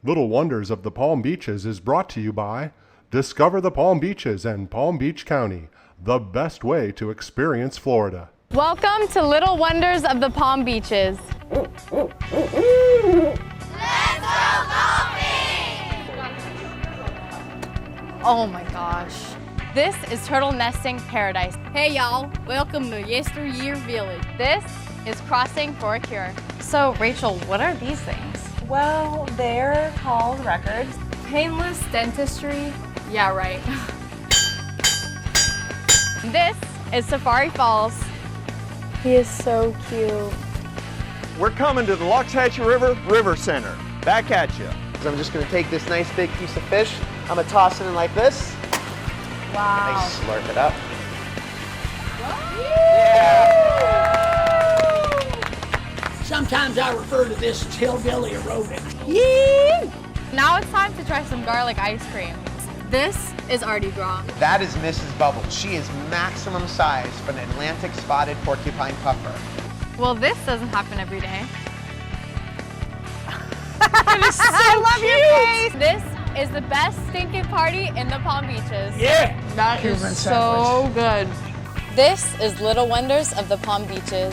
Little Wonders of the Palm Beaches is brought to you by Discover the Palm Beaches and Palm Beach County, the best way to experience Florida. Welcome to Little Wonders of the Palm Beaches. Let's go golfing! Oh my gosh. This is turtle nesting paradise. Hey y'all, welcome to Yesteryear Village. This is Crossing for a Cure. So Rachel, what are these things? Well, they're called records. Painless dentistry? Yeah, right. This is Safari Falls. He is so cute. We're coming to the Loxhatchee River Center. Back at you. I'm just going to take this nice big piece of fish. I'm going to toss it in like this. Wow. And I slurp it up. Sometimes I refer to this as hillbilly aerobics. Now it's time to try some garlic ice cream. This is Artie Gras. That is Mrs. Bubble. She is maximum size for an Atlantic spotted porcupine puffer. Well, this doesn't happen every day. I love your face. This is the best stinking party in the Palm Beaches. Yeah! That is Cuban so good. This is Little Wonders of the Palm Beaches.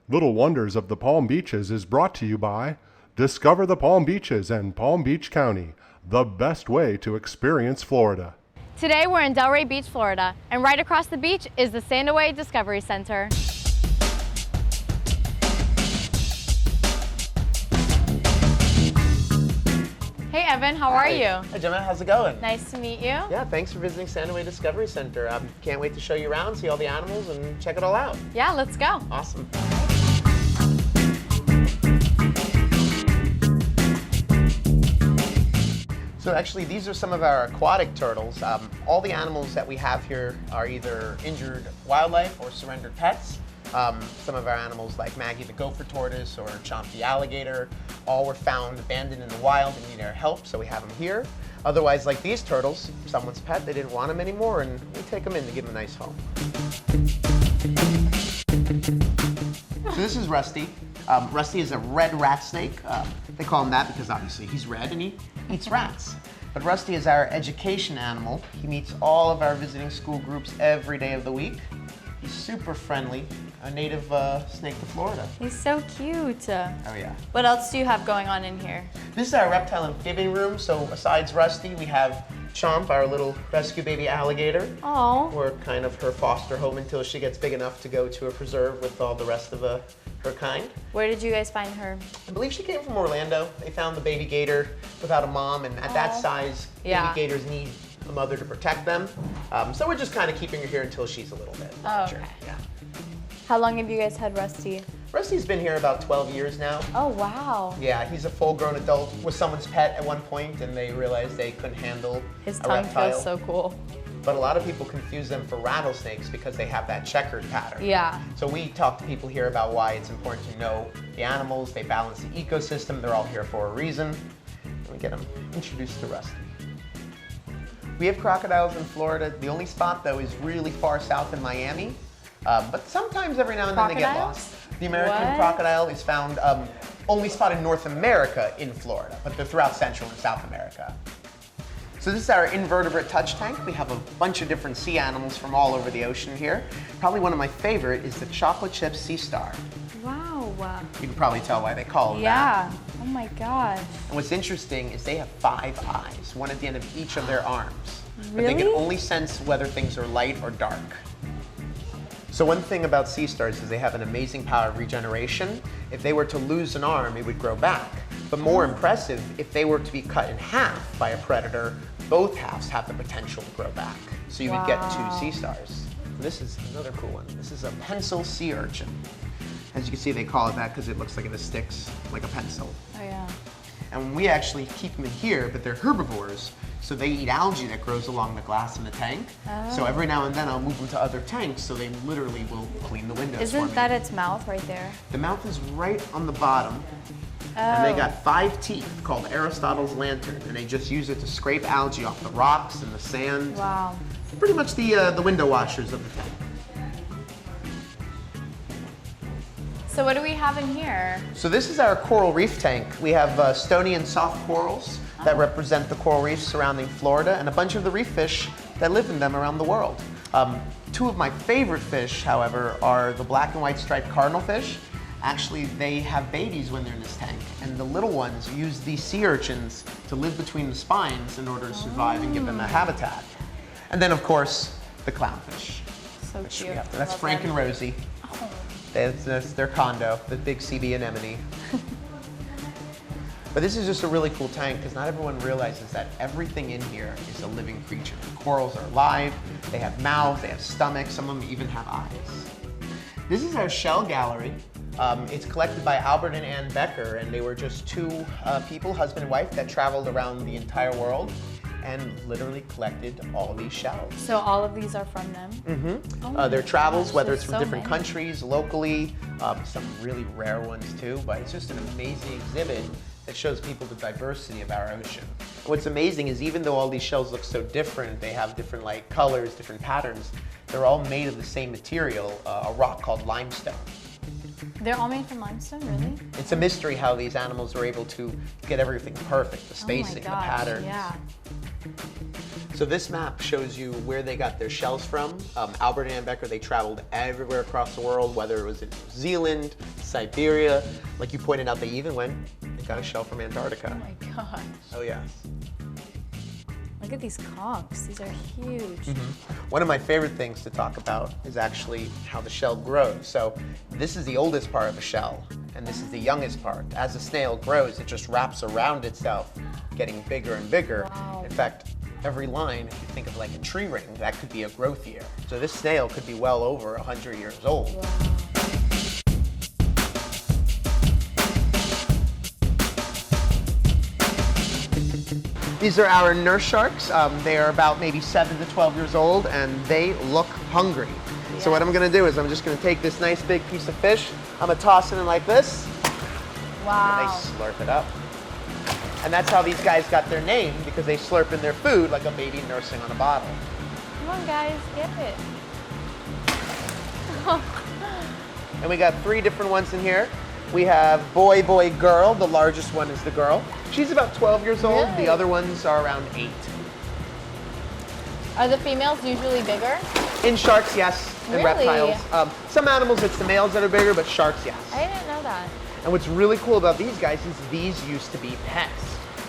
Little Wonders of the Palm Beaches is brought to you by Discover the Palm Beaches and Palm Beach County, the best way to experience Florida. Today we're in Delray Beach, Florida, and right across the beach is the Sandaway Discovery Center. Hey Evan, how are you? Hi Gemma, how's it going? Nice to meet you. Yeah, thanks for visiting Sandaway Discovery Center. Can't wait to show you around, see all the animals, and check it all out. Yeah, let's go. Awesome. So actually, these are some of our aquatic turtles. All the animals that we have here are either injured wildlife or surrendered pets. Some of our animals like Maggie the gopher tortoise or Chomp the alligator, all were found abandoned in the wild and need our help, so we have them here. Otherwise, like these turtles, someone's pet, they didn't want them anymore, and we take them in to give them a nice home. So this is Rusty. Rusty is a red rat snake. They call him that because obviously he's red and he eats rats. But Rusty is our education animal. He meets all of our visiting school groups every day of the week. He's super friendly, a native snake to Florida. He's so cute. Oh yeah. What else do you have going on in here? This is our reptile amphibian room. So besides Rusty, we have Chomp, our little rescue baby alligator. Oh. We're kind of her foster home until she gets big enough to go to a preserve with all the rest of her kind. Where did you guys find her? I believe she came from Orlando. They found the baby gator without a mom, and at that size, Yeah. baby gators need a mother to protect them. So we're just kind of keeping her here until she's a little bit larger. okay. Yeah. How long have you guys had Rusty? Rusty's been here about 12 years now. Oh, wow. Yeah, he's a full-grown adult. Was someone's pet at one point, and they realized they couldn't handle His a tongue reptile. feels so cool. But a lot of people confuse them for rattlesnakes because they have that checkered pattern. Yeah. So we talk to people here about why it's important to know the animals. They balance the ecosystem. They're all here for a reason. And we get them introduced to Rusty. We have crocodiles in Florida. The only spot, though, is really far south in Miami. But sometimes every now and then they get lost. The American crocodile is found only spotted in North America in Florida, but they're throughout Central and South America. So this is our invertebrate touch tank. We have a bunch of different sea animals from all over the ocean here. Probably one of my favorite is the chocolate chip sea star. Wow. You can probably tell why they call it that. Yeah. Oh my gosh. And what's interesting is they have 5 eyes, one at the end of each of their arms. But Really? they can only sense whether things are light or dark. So one thing about sea stars is they have an amazing power of regeneration. If they were to lose an arm, it would grow back. But more impressive, if they were to be cut in half by a predator, both halves have the potential to grow back. So you would get 2 sea stars. And this is another cool one. This is a pencil sea urchin. As you can see, they call it that because it looks like it sticks like a pencil. Oh yeah. And we actually keep them in here, but they're herbivores. So they eat algae that grows along the glass in the tank. So every now and then I'll move them to other tanks so they literally will clean the windows for me. Isn't that its mouth right there? The mouth is right on the bottom. And they got 5 teeth called Aristotle's lantern, and they just use it to scrape algae off the rocks and the sand. Wow. Pretty much the window washers of the tank. So what do we have in here? So this is our coral reef tank. We have stony and soft corals that represent the coral reefs surrounding Florida and a bunch of the reef fish that live in them around the world. Two of my favorite fish, however, are the black and white striped cardinal fish. Actually, they have babies when they're in this tank, and the little ones use these sea urchins to live between the spines in order to survive and give them a habitat. And then, of course, the clownfish. So cute. That's Frank and Rosie. That's their condo, the big CB anemone. But this is just a really cool tank because not everyone realizes that everything in here is a living creature. The corals are alive, they have mouths, they have stomachs, some of them even have eyes. This is our shell gallery. It's collected by Albert and Ann Becker, and they were just two people, husband and wife, that traveled around the entire world and literally collected all these shells. So all of these are from them? Mm-hmm. Oh Their travels, gosh, whether there's it's from so different many. countries, locally, some really rare ones too, but it's just an amazing exhibit that shows people the diversity of our ocean. What's amazing is even though all these shells look so different, they have different like colors, different patterns, they're all made of the same material, a rock called limestone. They're all made from limestone, really? It's a mystery how these animals were able to get everything perfect, the Oh spacing, my the gosh, patterns. yeah. So this map shows you where they got their shells from. Albert and Ann Becker, they traveled everywhere across the world, whether it was in New Zealand, Siberia. Like you pointed out, they even got a shell from Antarctica. Oh my gosh. Oh yeah. Look at these conchs. These are huge. One of my favorite things to talk about is actually how the shell grows. So this is the oldest part of the shell, and this is the youngest part. As the snail grows, it just wraps around itself, getting bigger and bigger. Wow. In fact, every line, if you think of like a tree ring, that could be a growth year. So this snail could be well over 100 years old. Wow. These are our nurse sharks. They are about maybe 7 to 12 years old, and they look hungry. So what I'm gonna do is I'm just gonna take this nice big piece of fish, I'm gonna toss it in like this, Wow. and they slurp it up. And that's how these guys got their name, because they slurp in their food like a baby nursing on a bottle. Come on, guys, get it. And we got 3 different ones in here. We have boy, boy, girl. The largest one is the girl. She's about 12 years old. Really? The other ones are around 8. Are the females usually bigger? In sharks, yes, and Really? reptiles. Some animals, it's the males that are bigger, but sharks, yes. I didn't know that. And what's really cool about these guys is these used to be pets.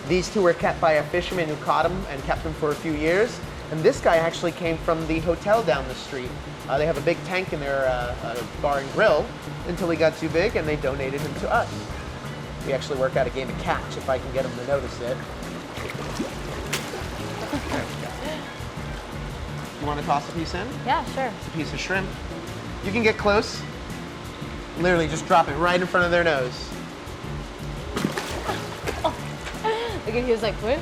These 2 were kept by a fisherman who caught them and kept them for a few years. And this guy actually came from the hotel down the street. They have a big tank in their bar and grill until he got too big, and they donated him to us. We actually work out a game of catch if I can get him to notice it. You want to toss a piece in? Yeah, sure. It's a piece of shrimp. You can get close. Literally just drop it right in front of their nose. Look at he was like, what?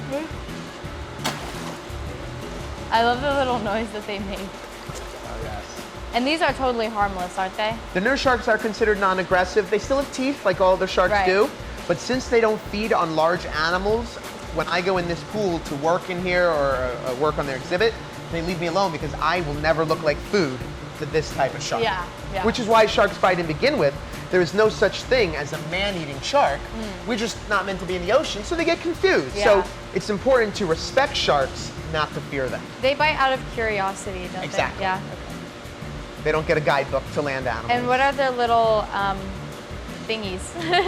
I love the little noise that they make. Oh, yes. And these are totally harmless, aren't they? The nurse sharks are considered non-aggressive. They still have teeth like all other sharks Right. do, but since they don't feed on large animals, when I go in this pool to work in here or work on their exhibit, they leave me alone because I will never look like food to this type of shark. Yeah, yeah. Which is why sharks bite to begin with. There is no such thing as a man-eating shark. We're just not meant to be in the ocean, so they get confused. Yeah. So it's important to respect sharks, not to fear them. They bite out of curiosity, don't Exactly. they? Yeah. They don't get a guidebook to land animals. And what are their little thingies?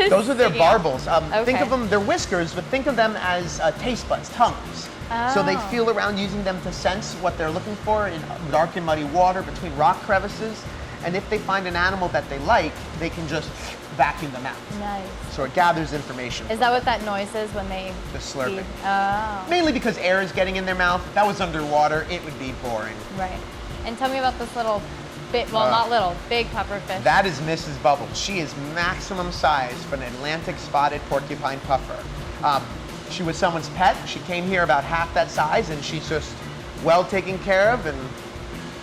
Those are their sticking out? barbels. Think of them, they're whiskers, but think of them as taste buds, tongues. So they Oh. feel around using them to sense what they're looking for in dark and muddy water between rock crevices. And if they find an animal that they like, they can just vacuum them out. Nice. So it gathers information. Is that what that noise is when they The slurping. feed? Oh, Mainly because air is getting in their mouth. If that was underwater, it would be boring. right. And tell me about this little bit, well, not little, big pufferfish. That is Mrs. Bubbles. She is maximum size for an Atlantic spotted porcupine puffer. She was someone's pet. She came here about half that size, and she's just well taken care of, and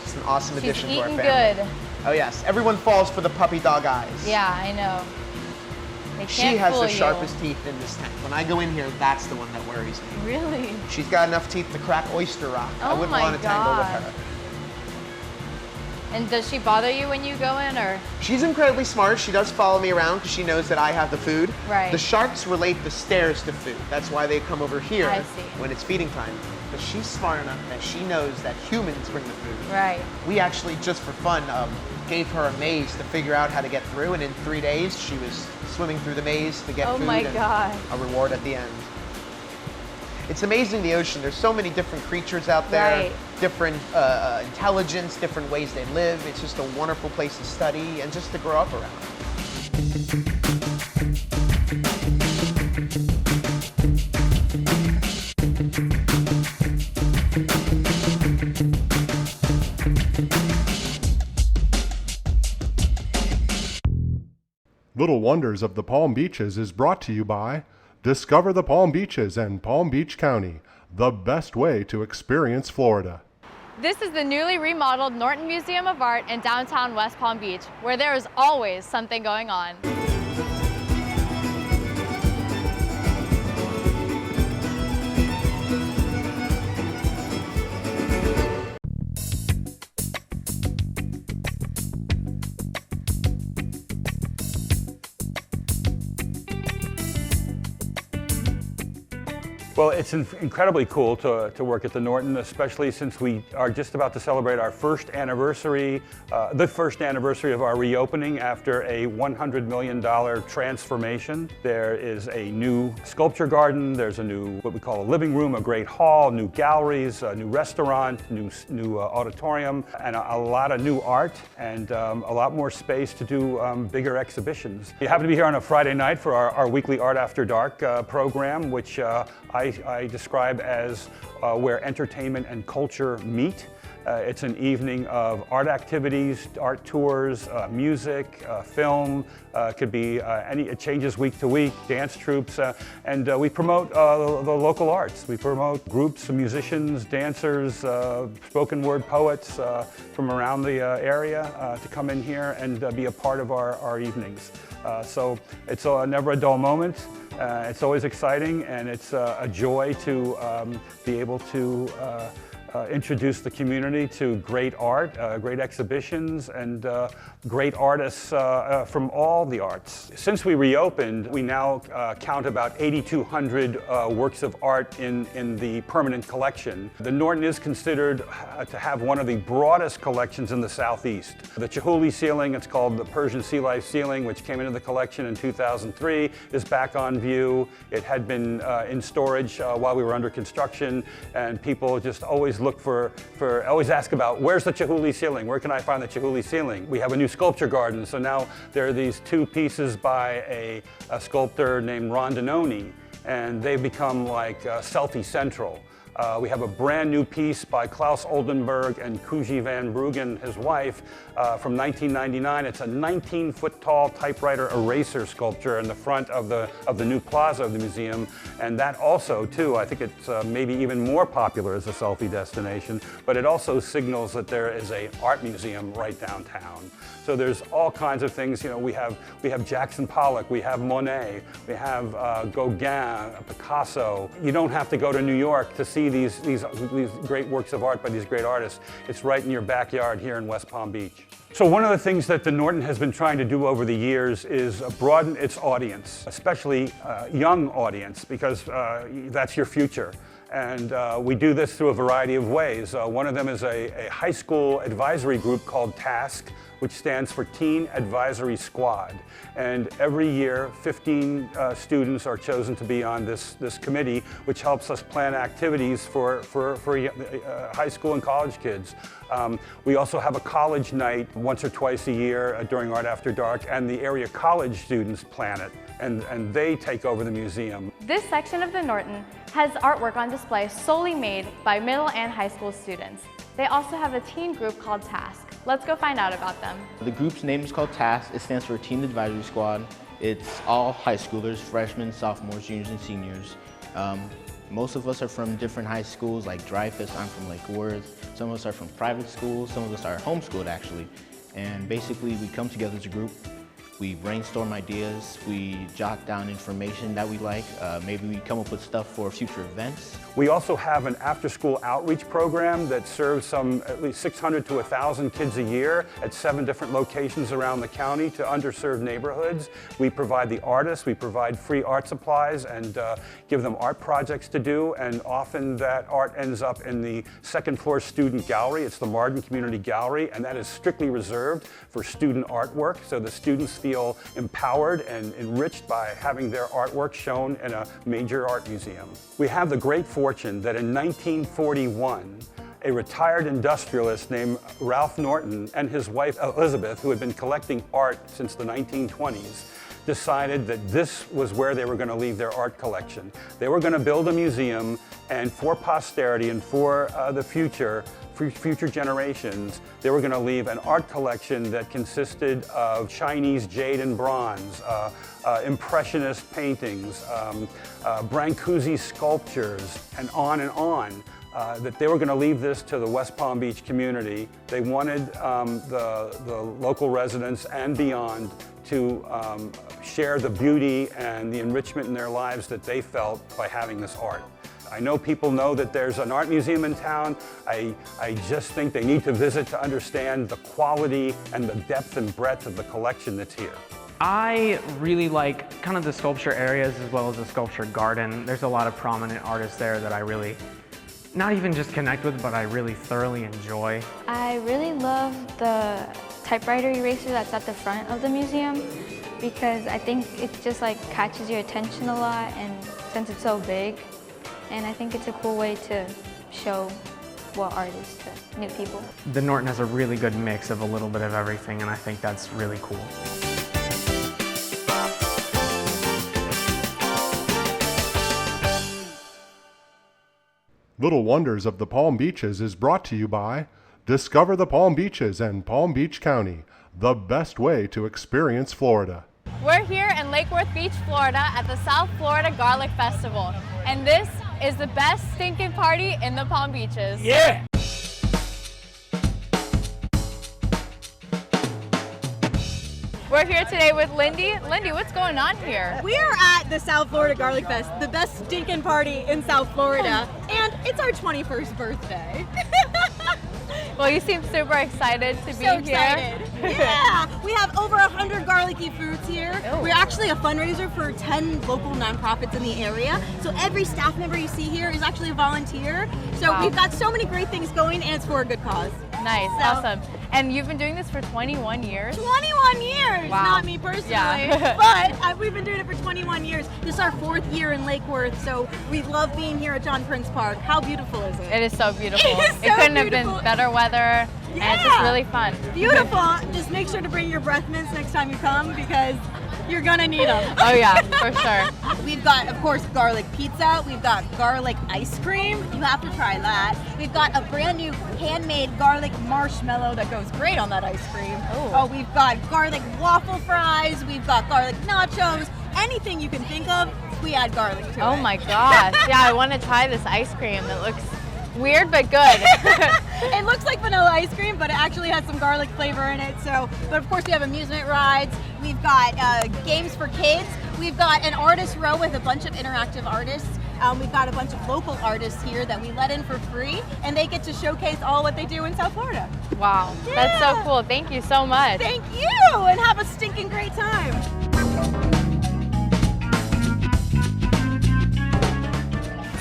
just an awesome She's addition to our eating family. good. Oh yes, everyone falls for the puppy dog eyes. Yeah, I know. They She can't has fool the you. sharpest teeth in this tank. When I go in here, that's the one that worries me. Really? She's got enough teeth to crack oyster rock. I Oh wouldn't my want to tangle with God. her. And does she bother you when you go in, or? She's incredibly smart. She does follow me around because she knows that I have the food. Right. The sharks relate the stairs to food. That's why they come over here I see. when it's feeding time. But she's smart enough that she knows that humans bring the food. Right. We actually, just for fun, gave her a maze to figure out how to get through, and in 3 days she was swimming through the maze to get Oh food my and God. a reward at the end. It's amazing, the ocean. There's so many different creatures out there, Right. different intelligence, different ways they live. It's just a wonderful place to study and just to grow up around. Little Wonders of the Palm Beaches is brought to you by Discover the Palm Beaches and Palm Beach County, the best way to experience Florida. This is the newly remodeled Norton Museum of Art in downtown West Palm Beach, where there is always something going on. Well, it's incredibly cool to work at the Norton, especially since we are just about to celebrate our first anniversary, the first anniversary of our reopening after a $100 million transformation. There is a new sculpture garden, there's a new, what we call a living room, a great hall, new galleries, a new restaurant, new auditorium, and a lot of new art, and a lot more space to do bigger exhibitions. You happen to be here on a Friday night for our weekly Art After Dark program, which I describe as where entertainment and culture meet. It's an evening of art activities, art tours, music, film. Could be it changes week to week, dance troupes, and we promote the local arts. We promote groups of musicians, dancers, spoken word poets from around the area to come in here and be a part of our evenings. So it's never a dull moment. It's always exciting, and it's a joy to be able to introduce the community to great art, great exhibitions, and great artists from all the arts. Since we reopened, we now count about 8,200 works of art in the permanent collection. The Norton is considered to have one of the broadest collections in the Southeast. The Chihuly ceiling, it's called the Persian Sea Life ceiling, which came into the collection in 2003, is back on view. It had been in storage while we were under construction, and people just always look always ask about, where's the Chihuly ceiling? Where can I find the Chihuly ceiling? We have a new sculpture garden, so now there are these two pieces by a sculptor named Ron Danoni, and they've become like selfie central. We have a brand new piece by Klaus Oldenburg and Kuji van Bruggen, his wife, from 1999. It's a 19-foot tall typewriter eraser sculpture in the front of the new plaza of the museum. And that also, too, I think it's maybe even more popular as a selfie destination, but it also signals that there is an art museum right downtown. So there's all kinds of things. You know, we have Jackson Pollock, we have Monet, we have Gauguin, Picasso. You don't have to go to New York to see these great works of art by these great artists. It's right in your backyard here in West Palm Beach. So one of the things that the Norton has been trying to do over the years is broaden its audience, especially young audience, because that's your future. And we do this through a variety of ways. One of them is a high school advisory group called TASK, which stands for Teen Advisory Squad. And every year, 15 students are chosen to be on this committee, which helps us plan activities for high school and college kids. We also have a college night once or twice a year during Art After Dark, and the area college students plan it, and they take over the museum. This section of the Norton has artwork on display solely made by middle and high school students. They also have a teen group called TASK. Let's go find out about them. The group's name is called TASK. It stands for Teen Advisory Squad. It's all high schoolers, freshmen, sophomores, juniors, and seniors. Most of us are from different high schools like Dreyfus. I'm from Lake Worth. Some of us are from private schools. Some of us are homeschooled actually. And basically we come together as a group We brainstorm ideas, we jot down information that we like, maybe we come up with stuff for future events. We also have an after-school outreach program that serves at least 600 to 1,000 kids a year at 7 different locations around the county to underserved neighborhoods. We provide the artists, we provide free art supplies and give them art projects to do, and often that art ends up in the second floor student gallery. It's the Marden Community Gallery, and that is strictly reserved for student artwork, so the students feel empowered and enriched by having their artwork shown in a major art museum. We have the great fortune that in 1941, a retired industrialist named Ralph Norton and his wife Elizabeth, who had been collecting art since the 1920s, decided that this was where they were going to leave their art collection. They were going to build a museum, and for posterity and for the future generations, they were going to leave an art collection that consisted of Chinese jade and bronze, Impressionist paintings, Brancusi sculptures, and on and on. That they were going to leave this to the West Palm Beach community. They wanted the local residents and beyond to share the beauty and the enrichment in their lives that they felt by having this art. I know people know that there's an art museum in town. I just think they need to visit to understand the quality and the depth and breadth of the collection that's here. I really like kind of the sculpture areas as well as the sculpture garden. There's a lot of prominent artists there that I really not even just connect with, but I really thoroughly enjoy. I really love the typewriter eraser that's at the front of the museum because I think it just like catches your attention a lot, and since it's so big, and I think it's a cool way to show what art is to new people. The Norton has a really good mix of a little bit of everything, and I think that's really cool. Little Wonders of the Palm Beaches is brought to you by Discover the Palm Beaches and Palm Beach County, the best way to experience Florida. We're here in Lake Worth Beach, Florida at the South Florida Garlic Festival, and this is the best stinking party in the Palm Beaches. Yeah! We're here today with Lindy. Lindy, what's going on here? We are at the South Florida Garlic Fest, the best stinking party in South Florida, and it's our 21st birthday. Well, you seem super excited to be So here. excited. Yeah, we have over 100 garlicky foods here. Ooh. We're actually a fundraiser for 10 local nonprofits in the area. So every staff member you see here is actually a volunteer. So Wow. we've got so many great things going, and it's for a good cause. Nice, So- awesome. And you've been doing this for 21 years? 21 years, Wow. not me personally, Yeah. but we've been doing it for 21 years. This is our 4th year in Lake Worth, so we love being here at John Prince Park. How beautiful is it? It is so beautiful. It is so couldn't have beautiful. been better weather, and it's just Yeah. really fun. Beautiful. Just make sure to bring your breath mints next time you come because you're gonna need them. Oh yeah, for sure. We've got, of course, garlic pizza. We've got garlic ice cream. You have to try that. We've got a brand new handmade garlic marshmallow that goes great on that ice cream. Ooh. Oh, we've got garlic waffle fries. We've got garlic nachos. Anything you can think of, we add garlic to it. Oh my gosh. Yeah, I want to try this ice cream. It looks weird but good. It looks like vanilla ice cream, but it actually has some garlic flavor in it. So, but of course we have amusement rides. We've got games for kids. We've got an artist row with a bunch of interactive artists. We've got a bunch of local artists here that we let in for free, and they get to showcase all what they do in South Florida. Wow, that's so Yeah. cool. Thank you so much. Thank you, and have a stinking great time.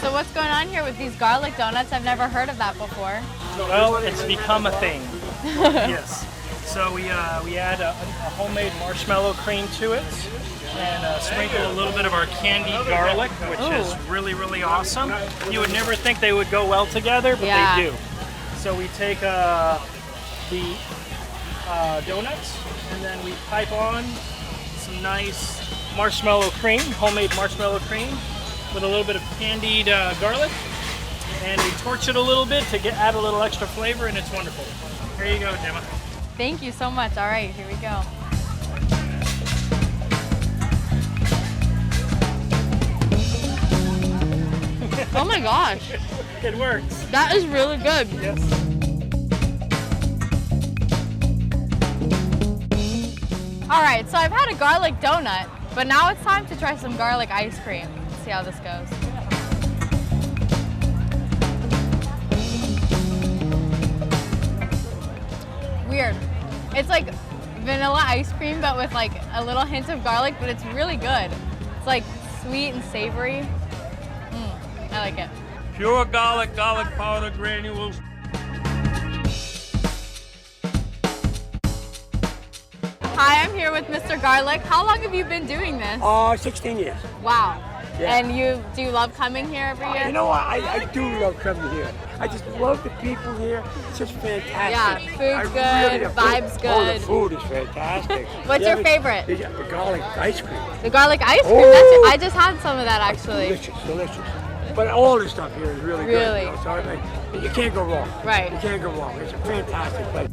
So what's going on here with these garlic donuts? I've never heard of that before. Well, it's become a thing. Yes. So we add a homemade marshmallow cream to it and sprinkle a little bit of our candied garlic, which is really, really awesome. You would never think they would go well together, but Yeah. they do. So we take the donuts and then we pipe on some nice marshmallow cream, homemade marshmallow cream, with a little bit of candied garlic, and we torch it a little bit to add a little extra flavor, and it's wonderful. Here you go, Gemma. Thank you so much. All right, here we go. Oh my gosh, It works. that is really good. Yes. All right, so I've had a garlic donut, but now it's time to try some garlic ice cream. Let's see how this goes. Weird. It's like vanilla ice cream, but with like a little hint of garlic, but it's really good. It's like sweet and savory. I like it. Pure garlic powder granules. Hi, I'm here with Mr. Garlic. How long have you been doing this? 16 years. Wow. Yeah. And do you love coming here every year? You know what? I do love coming here. I just love the people here. It's just fantastic. Yeah, food's good, vibe's good. Oh, the food is fantastic. What's your favorite? The garlic ice cream. The garlic ice cream? Oh. I just had some of that actually. Delicious. But all this stuff here is really good. Really? You know, so you can't go wrong. Right. You can't go wrong. It's a fantastic place.